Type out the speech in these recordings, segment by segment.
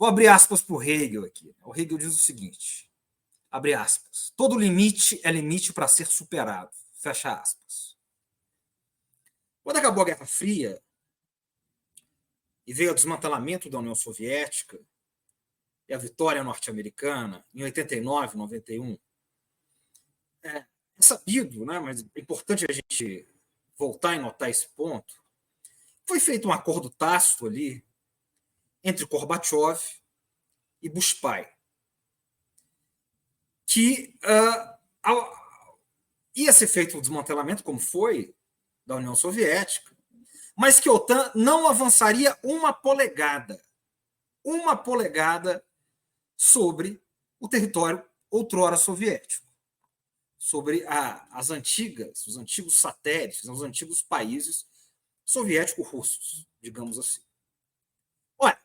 Vou abrir aspas para o Hegel aqui. O Hegel diz o seguinte, abre aspas, todo limite é limite para ser superado, fecha aspas. Quando acabou a Guerra Fria e veio o desmantelamento da União Soviética e a vitória norte-americana em 89, 91, é sabido, né, mas é importante a gente voltar e notar esse ponto, foi feito um acordo tácito ali entre Gorbachev e Bush pai, que ia ser feito o desmantelamento, como foi, da União Soviética, mas que a OTAN não avançaria uma polegada sobre o território outrora soviético, sobre os antigos satélites, os antigos países soviético-russos, digamos assim. Olha,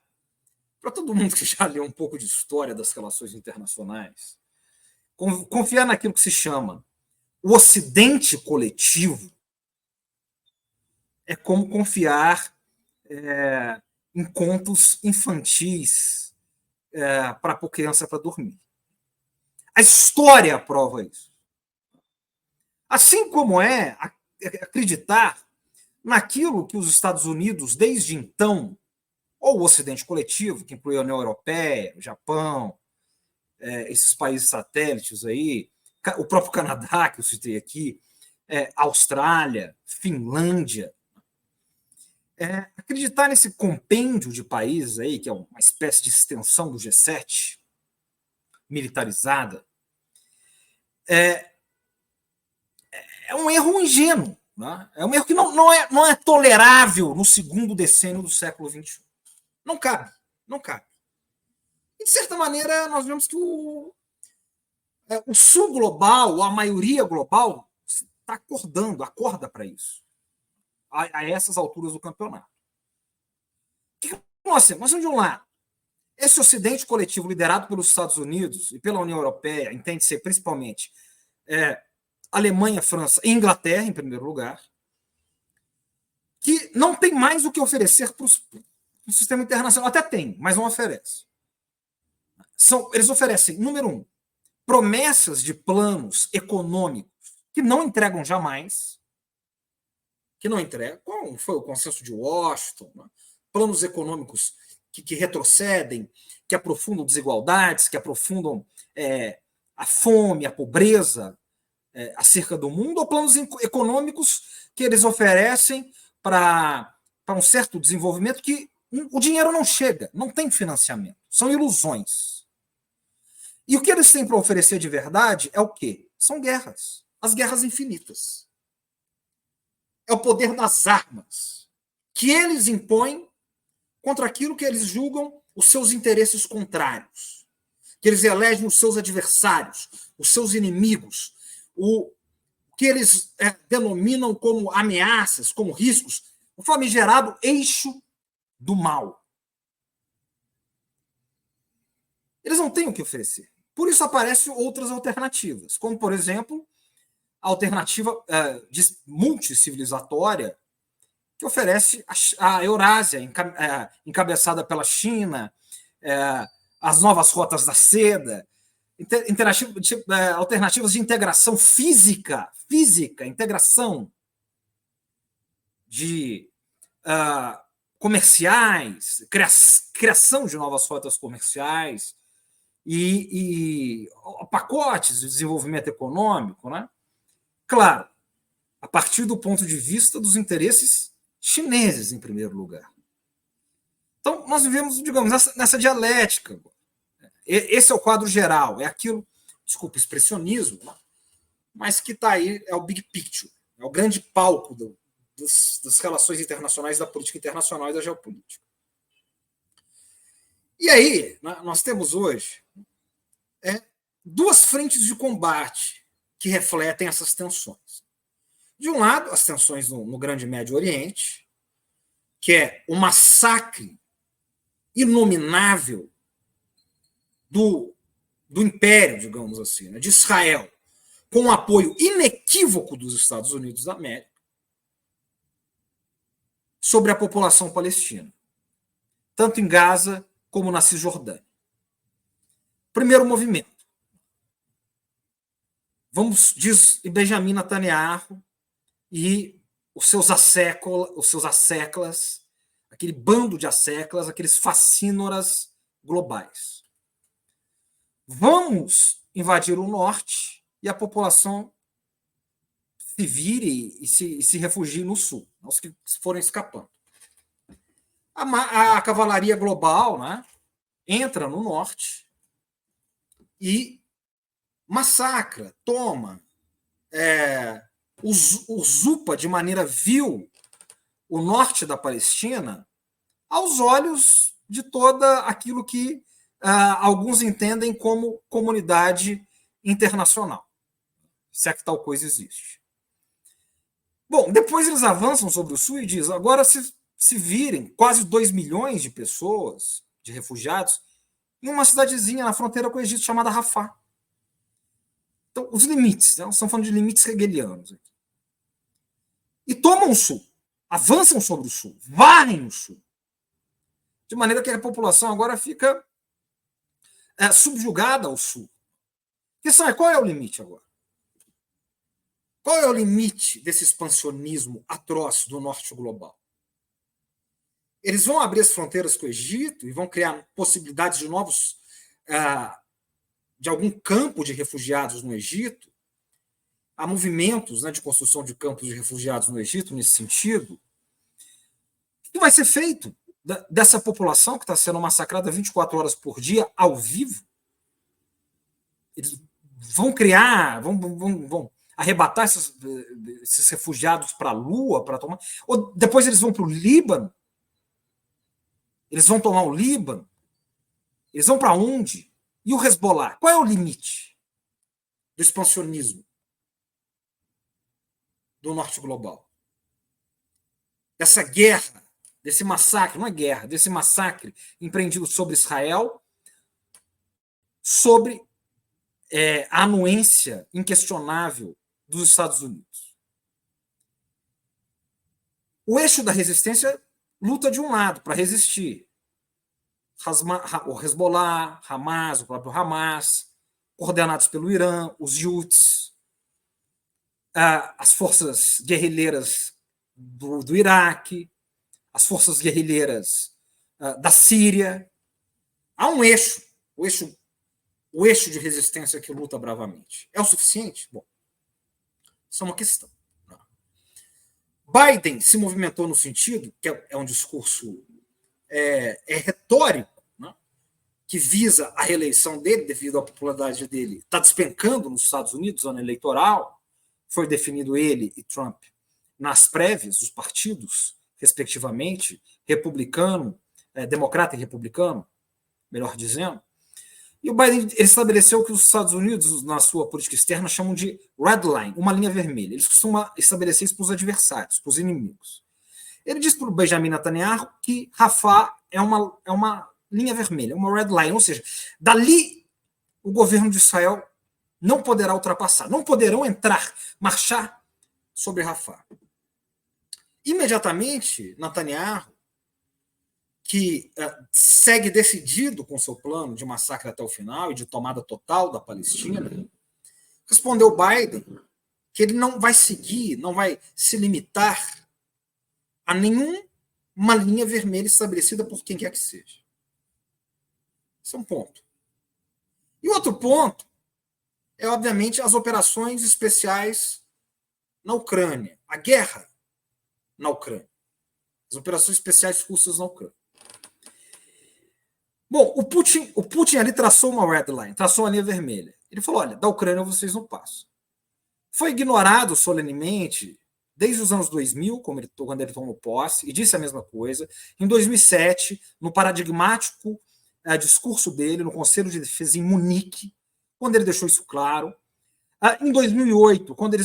para todo mundo que já leu um pouco de história das relações internacionais, confiar naquilo que se chama o Ocidente coletivo é como confiar em contos infantis para pôr criança para dormir. A história prova isso. Assim como é acreditar naquilo que os Estados Unidos, desde então, ou o Ocidente coletivo, que inclui a União Europeia, o Japão, esses países satélites aí, o próprio Canadá, que eu citei aqui, Austrália, Finlândia, acreditar nesse compêndio de países aí, que é uma espécie de extensão do G7, militarizada, é um erro ingênuo. Né? É um erro que não é tolerável no segundo decênio do século XXI. Não cabe. E, de certa maneira, nós vemos que o sul global, a maioria global, está acorda para isso, a essas alturas do campeonato. O que nós temos? Nós temos, de um lado, esse Ocidente coletivo liderado pelos Estados Unidos e pela União Europeia, entende-se principalmente Alemanha, França e Inglaterra, em primeiro lugar, que não tem mais o que oferecer para o sistema internacional. Até tem, mas não oferece. Eles oferecem, número um, promessas de planos econômicos que não entregam jamais, como foi o consenso de Washington, né? Planos econômicos que retrocedem, que aprofundam desigualdades, que aprofundam a fome, a pobreza acerca do mundo, ou planos econômicos que eles oferecem para um certo desenvolvimento que o dinheiro não chega, não tem financiamento, são ilusões. E o que eles têm para oferecer de verdade é o quê? São guerras, as guerras infinitas. É o poder das armas que eles impõem contra aquilo que eles julgam os seus interesses contrários, que eles elegem os seus adversários, os seus inimigos, o que eles denominam como ameaças, como riscos, o famigerado eixo do mal. Eles não têm o que oferecer. Por isso aparecem outras alternativas, como, por exemplo, a alternativa multicivilizatória que oferece a Eurásia, encabeçada pela China, as novas rotas da seda, alternativas de integração física, integração de comerciais, criação de novas rotas comerciais e pacotes de desenvolvimento econômico, né? Claro, a partir do ponto de vista dos interesses chineses, em primeiro lugar. Então, nós vivemos, digamos, nessa dialética. Esse é o quadro geral, é aquilo, desculpa, expressionismo, mas que está aí, é o big picture, é o grande palco das relações internacionais, da política internacional e da geopolítica. E aí, nós temos hoje duas frentes de combate que refletem essas tensões. De um lado, as tensões no Grande e Médio Oriente, que é o massacre inominável do império, digamos assim, né, de Israel, com o apoio inequívoco dos Estados Unidos da América, sobre a população palestina, tanto em Gaza como na Cisjordânia. Primeiro movimento. Vamos, diz Benjamin Netanyahu e os seus asseclas, aquele bando de asseclas, aqueles facínoras globais. Vamos invadir o norte e a população se vire e se refugie no sul, os que forem escapando. A cavalaria global, né, entra no norte e massacra, toma, usurpa de maneira vil o norte da Palestina aos olhos de toda aquilo que alguns entendem como comunidade internacional, se é que tal coisa existe. Bom, depois eles avançam sobre o sul e dizem, agora se virem quase 2 milhões de pessoas, de refugiados, em uma cidadezinha na fronteira com o Egito chamada Rafah. Então, os limites, né? Nós estamos falando de limites hegelianos aqui. E tomam o sul, avançam sobre o sul, varrem o sul. De maneira que a população agora fica subjugada ao sul. A questão é, qual é o limite agora? Qual é o limite desse expansionismo atroz do norte global? Eles vão abrir as fronteiras com o Egito e vão criar possibilidades de novos, de algum campo de refugiados no Egito. Há movimentos, né, de construção de campos de refugiados no Egito nesse sentido. O que vai ser feito dessa população que está sendo massacrada 24 horas por dia, ao vivo? Eles vão criar, vão arrebatar esses refugiados para a Lua, para tomar. Ou depois eles vão para o Líbano? Eles vão tomar o Líbano? Eles vão para onde? E o Hezbollah? Qual é o limite do expansionismo do norte global? Dessa guerra, desse massacre, não é guerra, desse massacre empreendido sobre Israel, sobre a anuência inquestionável dos Estados Unidos. O eixo da resistência luta de um lado para resistir. O Hezbollah, Hamas, o próprio Hamas, coordenados pelo Irã, os Houthis, as forças guerrilheiras do Iraque, as forças guerrilheiras da Síria. Há um eixo, o eixo de resistência que luta bravamente. É o suficiente? Bom, isso é uma questão. Biden se movimentou no sentido, que é um discurso retórico, né, que visa a reeleição dele, devido à popularidade dele, está despencando nos Estados Unidos, ano eleitoral. Foi definido ele e Trump nas prévias dos partidos, respectivamente, republicano, democrata e republicano, melhor dizendo. E o Biden ele estabeleceu que os Estados Unidos, na sua política externa, chamam de red line, uma linha vermelha. Eles costumam estabelecer isso para os adversários, para os inimigos. Ele diz para o Benjamin Netanyahu que Rafah é uma linha vermelha, uma red line, ou seja, dali o governo de Israel não poderá ultrapassar, não poderão entrar, marchar sobre Rafah. Imediatamente, Netanyahu, que segue decidido com seu plano de massacre até o final e de tomada total da Palestina, respondeu Biden que ele não vai seguir, não vai se limitar a nenhuma linha vermelha estabelecida por quem quer que seja. Esse é um ponto. E outro ponto é, obviamente, as operações especiais na Ucrânia, a guerra na Ucrânia, as operações especiais russas na Ucrânia. Bom, o Putin ali traçou uma red line, traçou uma linha vermelha. Ele falou, olha, da Ucrânia vocês não passam. Foi ignorado solenemente desde os anos 2000, quando ele tomou posse, e disse a mesma coisa. Em 2007, no paradigmático discurso dele, no Conselho de Defesa em Munique, quando ele deixou isso claro. Em 2008, quando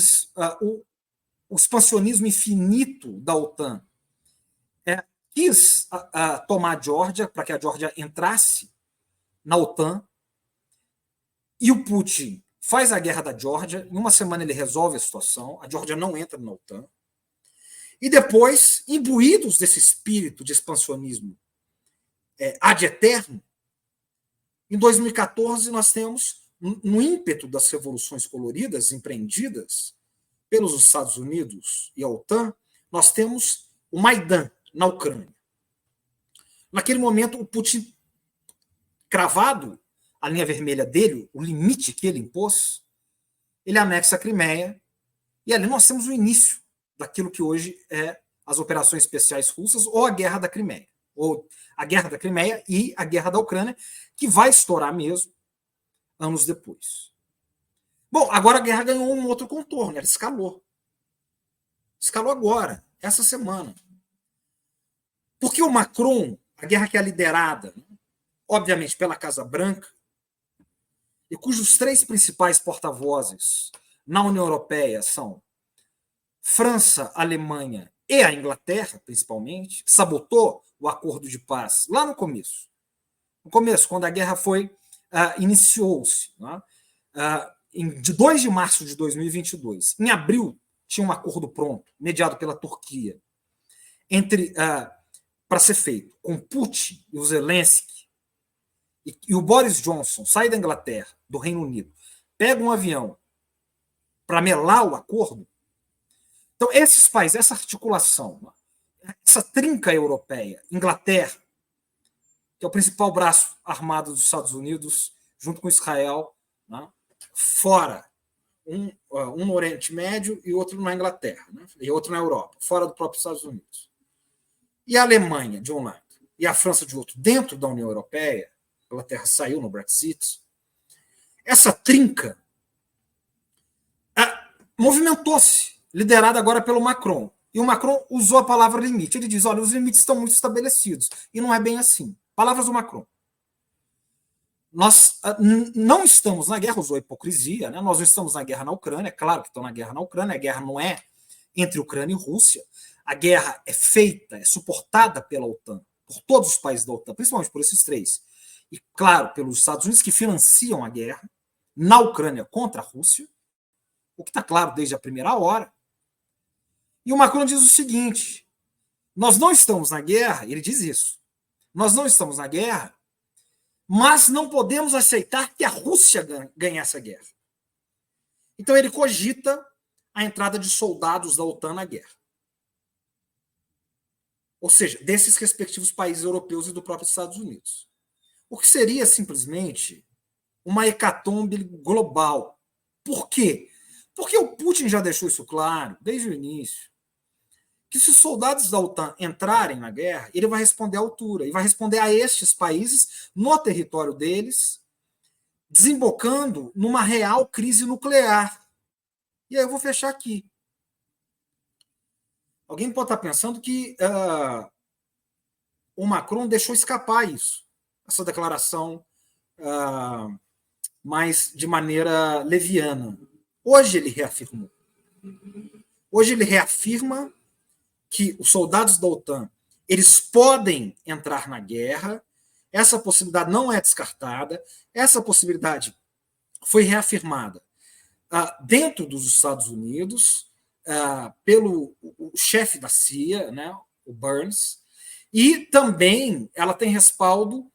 o expansionismo infinito da OTAN quis tomar a Geórgia, para que a Geórgia entrasse na OTAN, e o Putin faz a guerra da Geórgia, em uma semana ele resolve a situação, a Geórgia não entra na OTAN, e depois, imbuídos desse espírito de expansionismo ad eterno. Em 2014, nós temos, no ímpeto das revoluções coloridas empreendidas pelos Estados Unidos e a OTAN, nós temos o Maidan, na Ucrânia. Naquele momento, o Putin, cravado a linha vermelha dele, o limite que ele impôs, ele anexa a Crimeia, e ali nós temos o início daquilo que hoje é as operações especiais russas ou a Guerra da Crimeia, ou a Guerra da Crimeia e a Guerra da Ucrânia, que vai estourar mesmo anos depois. Bom, agora a guerra ganhou um outro contorno, ela escalou. Escalou agora, essa semana. Porque o Macron, a guerra que é liderada, obviamente, pela Casa Branca, e cujos três principais porta-vozes na União Europeia são França, Alemanha e a Inglaterra, principalmente, que sabotou o acordo de paz lá no começo. No começo, quando a guerra iniciou-se, né? De 2 de março de 2022. Em abril, tinha um acordo pronto, mediado pela Turquia, para ser feito com Putin e o Zelensky, e o Boris Johnson sai da Inglaterra, do Reino Unido, pega um avião para melar o acordo. Então, esses países, essa articulação, essa trinca europeia, Inglaterra, que é o principal braço armado dos Estados Unidos, junto com Israel, né, fora, um no Oriente Médio e outro na Inglaterra, né, e outro na Europa, fora do próprio Estados Unidos. E a Alemanha, de um lado, e a França, de outro, dentro da União Europeia, a Inglaterra saiu no Brexit, essa trinca movimentou-se, liderada agora pelo Macron. E o Macron usou a palavra limite. Ele diz, olha, os limites estão muito estabelecidos. E não é bem assim. Palavras do Macron. Nós não estamos na guerra, usou a hipocrisia, né? Nós não estamos na guerra na Ucrânia, é claro que estão na guerra na Ucrânia, a guerra não é entre Ucrânia e Rússia, a guerra é feita, é suportada pela OTAN, por todos os países da OTAN, principalmente por esses três, e claro, pelos Estados Unidos, que financiam a guerra na Ucrânia contra a Rússia, o que está claro desde a primeira hora. E o Macron diz o seguinte, nós não estamos na guerra, ele diz isso, nós não estamos na guerra, mas não podemos aceitar que a Rússia ganhe essa guerra. Então ele cogita a entrada de soldados da OTAN na guerra. Ou seja, desses respectivos países europeus e do próprio Estados Unidos. O que seria simplesmente uma hecatombe global. Por quê? Porque o Putin já deixou isso claro, desde o início, que se os soldados da OTAN entrarem na guerra, ele vai responder à altura, e vai responder a estes países no território deles, desembocando numa real crise nuclear. E aí eu vou fechar aqui. Alguém pode estar pensando que o Macron deixou escapar isso, essa declaração mas de maneira leviana. Hoje ele reafirmou. Hoje ele reafirma que os soldados da OTAN eles podem entrar na guerra, essa possibilidade não é descartada, essa possibilidade foi reafirmada dentro dos Estados Unidos pelo o chefe da CIA, né, o Burns, e também ela tem respaldo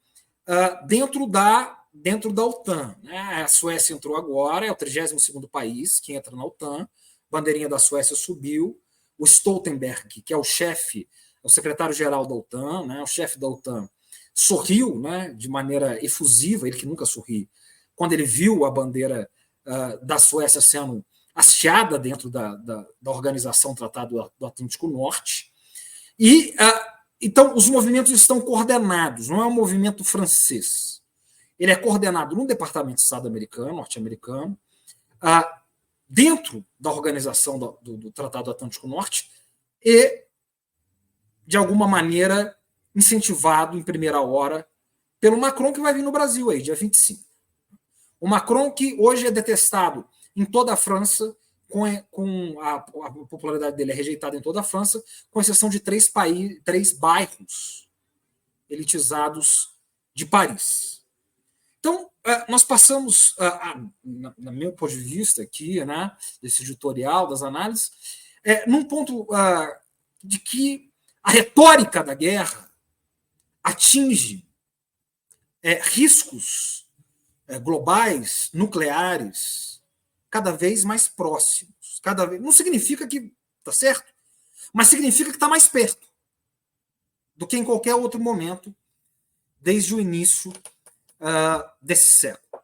dentro da OTAN. Né? A Suécia entrou agora, é o 32º país que entra na OTAN, a bandeirinha da Suécia subiu, o Stoltenberg, que é o chefe, o secretário-geral da OTAN, né, o chefe da OTAN, sorriu, né, de maneira efusiva, ele que nunca sorri, quando ele viu a bandeira da Suécia sendo hasteada dentro da organização Tratado do Atlântico Norte. E, então, os movimentos estão coordenados, não é um movimento francês. Ele é coordenado no Departamento de Estado americano, norte-americano, dentro da organização do Tratado do Atlântico Norte e, de alguma maneira, incentivado em primeira hora pelo Macron, que vai vir no Brasil aí, dia 25. O Macron, que hoje é detestado em toda a França, com a popularidade dele é rejeitada em toda a França, com exceção de 3 bairros elitizados de Paris. Então, nós passamos, no meu ponto de vista aqui, né, desse editorial, das análises, num ponto de que a retórica da guerra atinge riscos globais, nucleares, cada vez mais próximos. Não significa que está certo, mas significa que está mais perto do que em qualquer outro momento desde o início desse século.